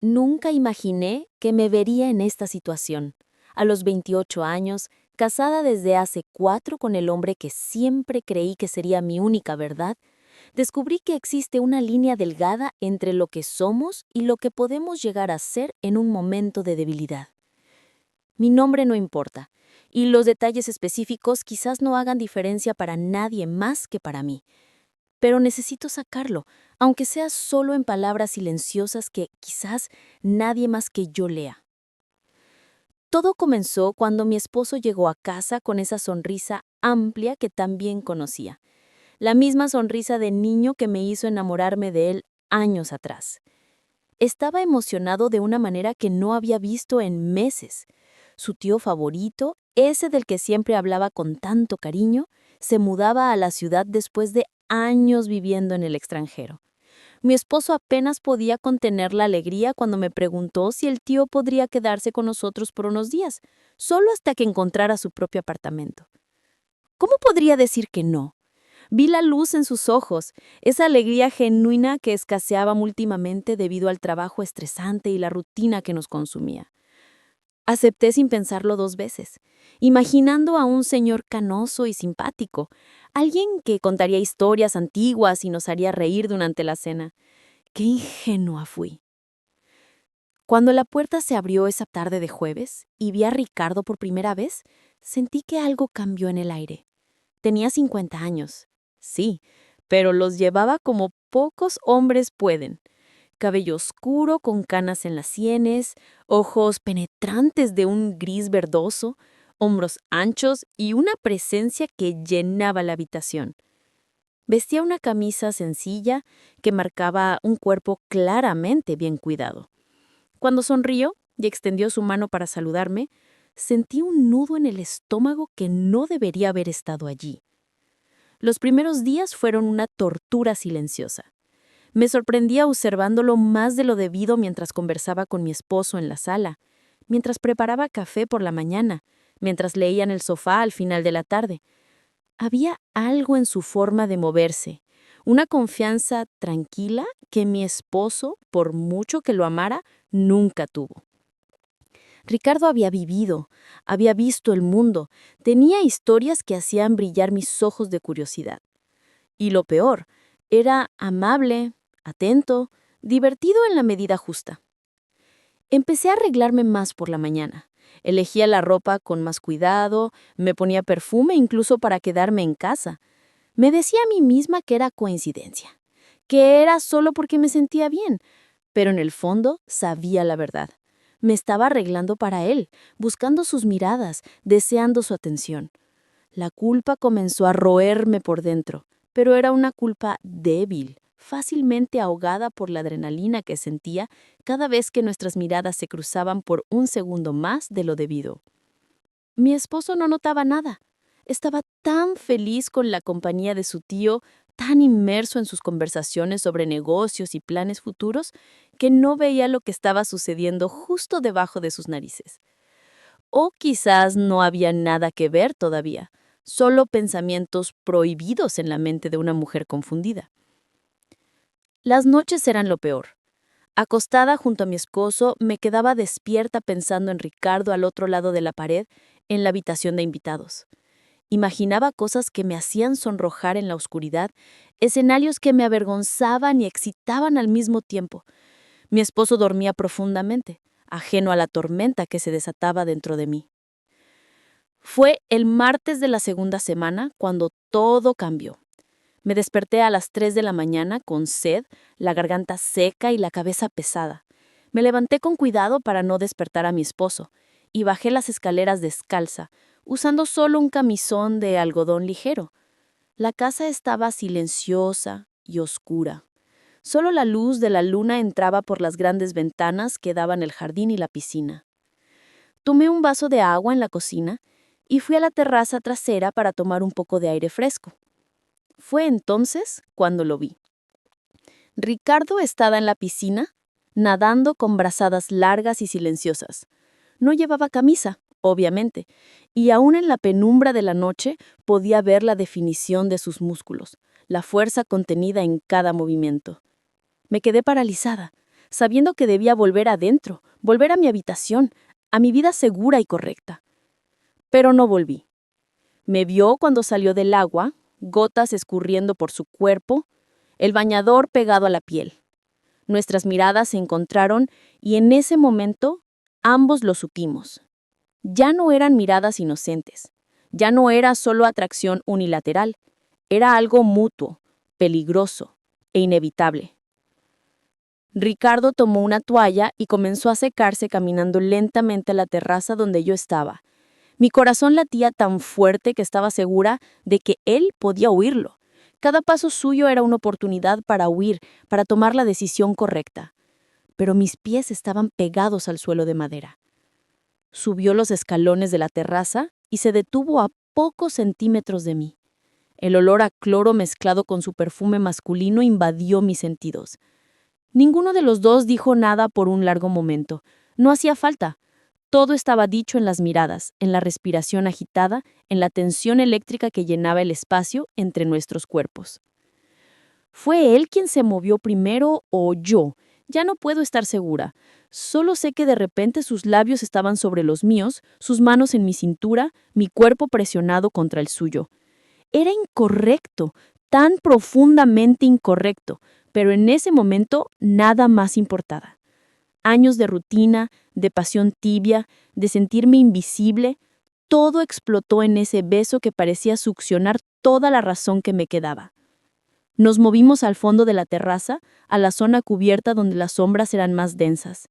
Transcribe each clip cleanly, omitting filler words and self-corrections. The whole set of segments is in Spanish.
Nunca imaginé que me vería en esta situación. A los 28 años, casada desde hace 4 con el hombre que siempre creí que sería mi única verdad, descubrí que existe una línea delgada entre lo que somos y lo que podemos llegar a ser en un momento de debilidad. Mi nombre no importa, y los detalles específicos quizás no hagan diferencia para nadie más que para mí. Pero necesito sacarlo, aunque sea solo en palabras silenciosas que quizás nadie más que yo lea. Todo comenzó cuando mi esposo llegó a casa con esa sonrisa amplia que también conocía, la misma sonrisa de niño que me hizo enamorarme de él años atrás. Estaba emocionado de una manera que no había visto en meses. Su tío favorito, ese del que siempre hablaba con tanto cariño, se mudaba a la ciudad después de años viviendo en el extranjero. Mi esposo apenas podía contener la alegría cuando me preguntó si el tío podría quedarse con nosotros por unos días, solo hasta que encontrara su propio apartamento. ¿Cómo podría decir que no? Vi la luz en sus ojos, esa alegría genuina que escaseaba últimamente debido al trabajo estresante y la rutina que nos consumía. Acepté sin pensarlo 2 veces, imaginando a un señor canoso y simpático, alguien que contaría historias antiguas y nos haría reír durante la cena. ¡Qué ingenua fui! Cuando la puerta se abrió esa tarde de jueves y vi a Ricardo por primera vez, sentí que algo cambió en el aire. Tenía 50 años, sí, pero los llevaba como pocos hombres pueden. Cabello oscuro con canas en las sienes, ojos penetrantes de un gris verdoso, hombros anchos y una presencia que llenaba la habitación. Vestía una camisa sencilla que marcaba un cuerpo claramente bien cuidado. Cuando sonrió y extendió su mano para saludarme, sentí un nudo en el estómago que no debería haber estado allí. Los primeros días fueron una tortura silenciosa. Me sorprendía observándolo más de lo debido mientras conversaba con mi esposo en la sala, mientras preparaba café por la mañana, mientras leía en el sofá al final de la tarde. Había algo en su forma de moverse, una confianza tranquila que mi esposo, por mucho que lo amara, nunca tuvo. Ricardo había vivido, había visto el mundo, tenía historias que hacían brillar mis ojos de curiosidad. Y lo peor, era amable, atento, divertido en la medida justa. Empecé a arreglarme más por la mañana. Elegía la ropa con más cuidado, me ponía perfume incluso para quedarme en casa. Me decía a mí misma que era coincidencia, que era solo porque me sentía bien, pero en el fondo sabía la verdad. Me estaba arreglando para él, buscando sus miradas, deseando su atención. La culpa comenzó a roerme por dentro, pero era una culpa débil, fácilmente ahogada por la adrenalina que sentía cada vez que nuestras miradas se cruzaban por un segundo más de lo debido. Mi esposo no notaba nada. Estaba tan feliz con la compañía de su tío, tan inmerso en sus conversaciones sobre negocios y planes futuros, que no veía lo que estaba sucediendo justo debajo de sus narices. O quizás no había nada que ver todavía, solo pensamientos prohibidos en la mente de una mujer confundida. Las noches eran lo peor. Acostada junto a mi esposo, me quedaba despierta pensando en Ricardo al otro lado de la pared, en la habitación de invitados. Imaginaba cosas que me hacían sonrojar en la oscuridad, escenarios que me avergonzaban y excitaban al mismo tiempo. Mi esposo dormía profundamente, ajeno a la tormenta que se desataba dentro de mí. Fue el martes de la segunda semana cuando todo cambió. Me desperté a las 3 de la mañana con sed, la garganta seca y la cabeza pesada. Me levanté con cuidado para no despertar a mi esposo y bajé las escaleras descalza, usando solo un camisón de algodón ligero. La casa estaba silenciosa y oscura. Solo la luz de la luna entraba por las grandes ventanas que daban el jardín y la piscina. Tomé un vaso de agua en la cocina y fui a la terraza trasera para tomar un poco de aire fresco. Fue entonces cuando lo vi. Ricardo estaba en la piscina, nadando con brazadas largas y silenciosas. No llevaba camisa, obviamente, y aún en la penumbra de la noche podía ver la definición de sus músculos, la fuerza contenida en cada movimiento. Me quedé paralizada. sabiendo que debía volver adentro, volver a mi habitación, a mi vida segura y correcta. Pero no volví. Me vio cuando salió del agua, gotas escurriendo por su cuerpo, el bañador pegado a la piel. Nuestras miradas se encontraron y en ese momento ambos lo supimos. Ya no eran miradas inocentes, ya no era solo atracción unilateral, era algo mutuo, peligroso e inevitable. Ricardo tomó una toalla y comenzó a secarse caminando lentamente a la terraza donde yo estaba. Mi corazón latía tan fuerte que estaba segura de que él podía oírlo. Cada paso suyo era una oportunidad para huir, para tomar la decisión correcta. Pero mis pies estaban pegados al suelo de madera. Subió los escalones de la terraza y se detuvo a pocos centímetros de mí. El olor a cloro mezclado con su perfume masculino invadió mis sentidos. Ninguno de los dos dijo nada por un largo momento. No hacía falta. Todo estaba dicho en las miradas, en la respiración agitada, en la tensión eléctrica que llenaba el espacio entre nuestros cuerpos. ¿Fue él quien se movió primero o yo? Ya no puedo estar segura. Solo sé que de repente sus labios estaban sobre los míos, sus manos en mi cintura, mi cuerpo presionado contra el suyo. Era incorrecto, tan profundamente incorrecto, pero en ese momento nada más importaba. Años de rutina, de pasión tibia, de sentirme invisible, todo explotó en ese beso que parecía succionar toda la razón que me quedaba. Nos movimos al fondo de la terraza, a la zona cubierta donde las sombras eran más densas.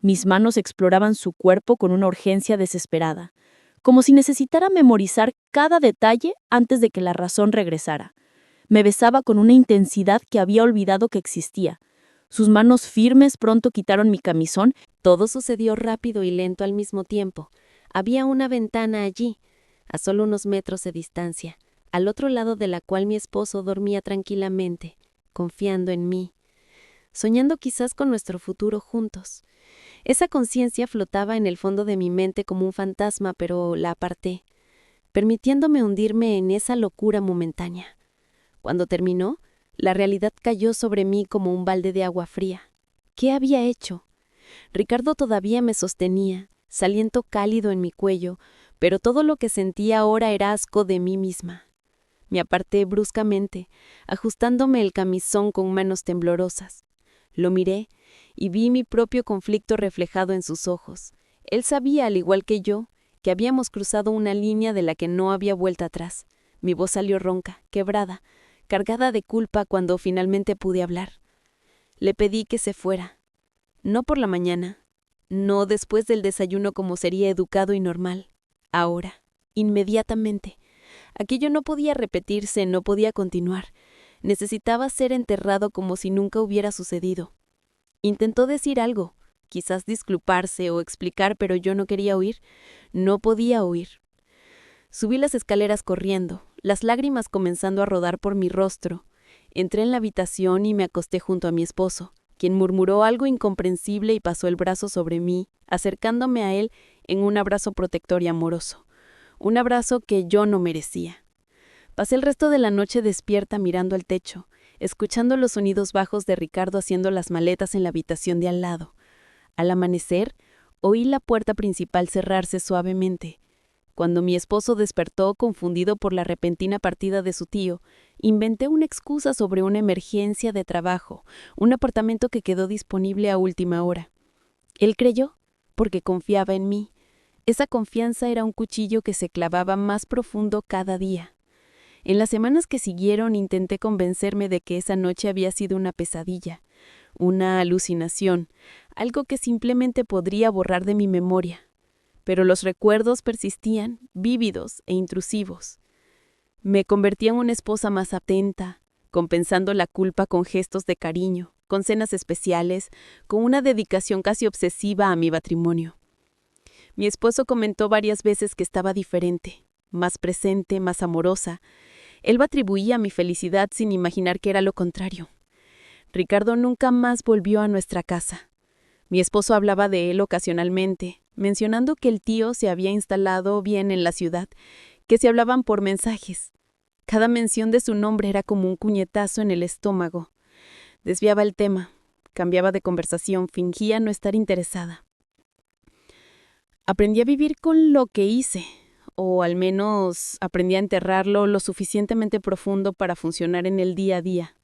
Mis manos exploraban su cuerpo con una urgencia desesperada, como si necesitara memorizar cada detalle antes de que la razón regresara. Me besaba con una intensidad que había olvidado que existía. Sus manos firmes pronto quitaron mi camisón. Todo sucedió rápido y lento al mismo tiempo. Había una ventana allí, a solo unos metros de distancia, al otro lado de la cual mi esposo dormía tranquilamente, confiando en mí, soñando quizás con nuestro futuro juntos. Esa conciencia flotaba en el fondo de mi mente como un fantasma, pero la aparté, permitiéndome hundirme en esa locura momentánea. Cuando terminó, la realidad cayó sobre mí como un balde de agua fría. ¿Qué había hecho? Ricardo todavía me sostenía, su aliento cálido en mi cuello, pero todo lo que sentía ahora era asco de mí misma. Me aparté bruscamente, ajustándome el camisón con manos temblorosas. Lo miré y vi mi propio conflicto reflejado en sus ojos. Él sabía, al igual que yo, que habíamos cruzado una línea de la que no había vuelta atrás. Mi voz salió ronca, quebrada, cargada de culpa cuando finalmente pude hablar. Le pedí que se fuera. No por la mañana, no después del desayuno como sería educado y normal. Ahora, inmediatamente. Aquello no podía repetirse, no podía continuar. Necesitaba ser enterrado como si nunca hubiera sucedido. Intentó decir algo, quizás disculparse o explicar, pero yo no quería oír. No podía oír. Subí las escaleras corriendo, las lágrimas comenzando a rodar por mi rostro. Entré en la habitación y me acosté junto a mi esposo, quien murmuró algo incomprensible y pasó el brazo sobre mí, acercándome a él en un abrazo protector y amoroso. Un abrazo que yo no merecía. Pasé el resto de la noche despierta mirando al techo, escuchando los sonidos bajos de Ricardo haciendo las maletas en la habitación de al lado. Al amanecer, oí la puerta principal cerrarse suavemente. Cuando mi esposo despertó, confundido por la repentina partida de su tío, inventé una excusa sobre una emergencia de trabajo, un apartamento que quedó disponible a última hora. Él creyó, porque confiaba en mí. Esa confianza era un cuchillo que se clavaba más profundo cada día. En las semanas que siguieron intenté convencerme de que esa noche había sido una pesadilla, una alucinación, algo que simplemente podría borrar de mi memoria. Pero los recuerdos persistían, vívidos e intrusivos. Me convertí en una esposa más atenta, compensando la culpa con gestos de cariño, con cenas especiales, con una dedicación casi obsesiva a mi matrimonio. Mi esposo comentó varias veces que estaba diferente, más presente, más amorosa. Él atribuía mi felicidad sin imaginar que era lo contrario. Ricardo nunca más volvió a nuestra casa. Mi esposo hablaba de él ocasionalmente, mencionando que el tío se había instalado bien en la ciudad, que se hablaban por mensajes. Cada mención de su nombre era como un puñetazo en el estómago. Desviaba el tema. cambiaba de conversación, fingía no estar interesada. Aprendí a vivir con lo que hice, o al menos aprendí a enterrarlo lo suficientemente profundo para funcionar en el día a día.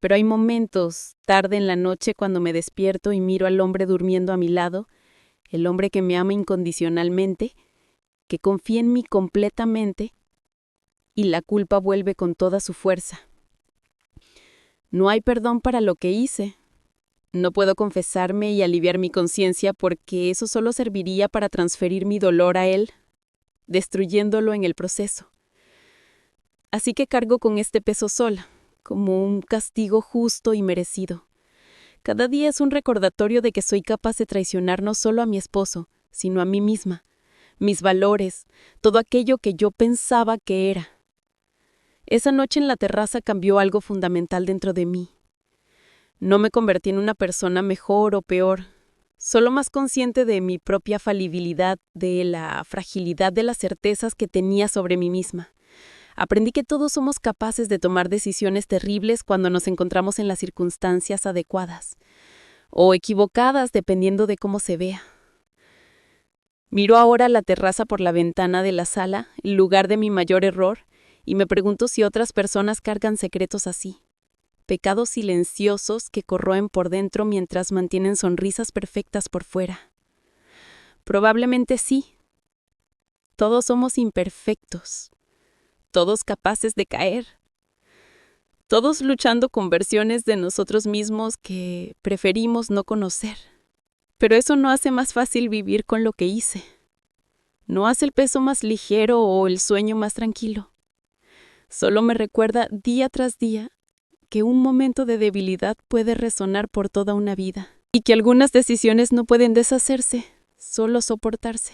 Pero hay momentos, tarde en la noche, cuando me despierto y miro al hombre durmiendo a mi lado, el hombre que me ama incondicionalmente, que confía en mí completamente, y la culpa vuelve con toda su fuerza. No hay perdón para lo que hice. No puedo confesarme y aliviar mi conciencia porque eso solo serviría para transferir mi dolor a él, destruyéndolo en el proceso. Así que cargo con este peso sola, como un castigo justo y merecido. Cada día es un recordatorio de que soy capaz de traicionar no solo a mi esposo, sino a mí misma, mis valores, todo aquello que yo pensaba que era. Esa noche en la terraza cambió algo fundamental dentro de mí. No me convertí en una persona mejor o peor, solo más consciente de mi propia falibilidad, de la fragilidad de las certezas que tenía sobre mí misma. Aprendí que todos somos capaces de tomar decisiones terribles cuando nos encontramos en las circunstancias adecuadas, o equivocadas dependiendo de cómo se vea. Miro ahora la terraza por la ventana de la sala, el lugar de mi mayor error, y me pregunto si otras personas cargan secretos así, pecados silenciosos que corroen por dentro mientras mantienen sonrisas perfectas por fuera. Probablemente sí. Todos somos imperfectos. Todos capaces de caer. Todos luchando con versiones de nosotros mismos que preferimos no conocer. Pero eso no hace más fácil vivir con lo que hice. No hace el peso más ligero o el sueño más tranquilo. Solo me recuerda día tras día que un momento de debilidad puede resonar por toda una vida y que algunas decisiones no pueden deshacerse, solo soportarse.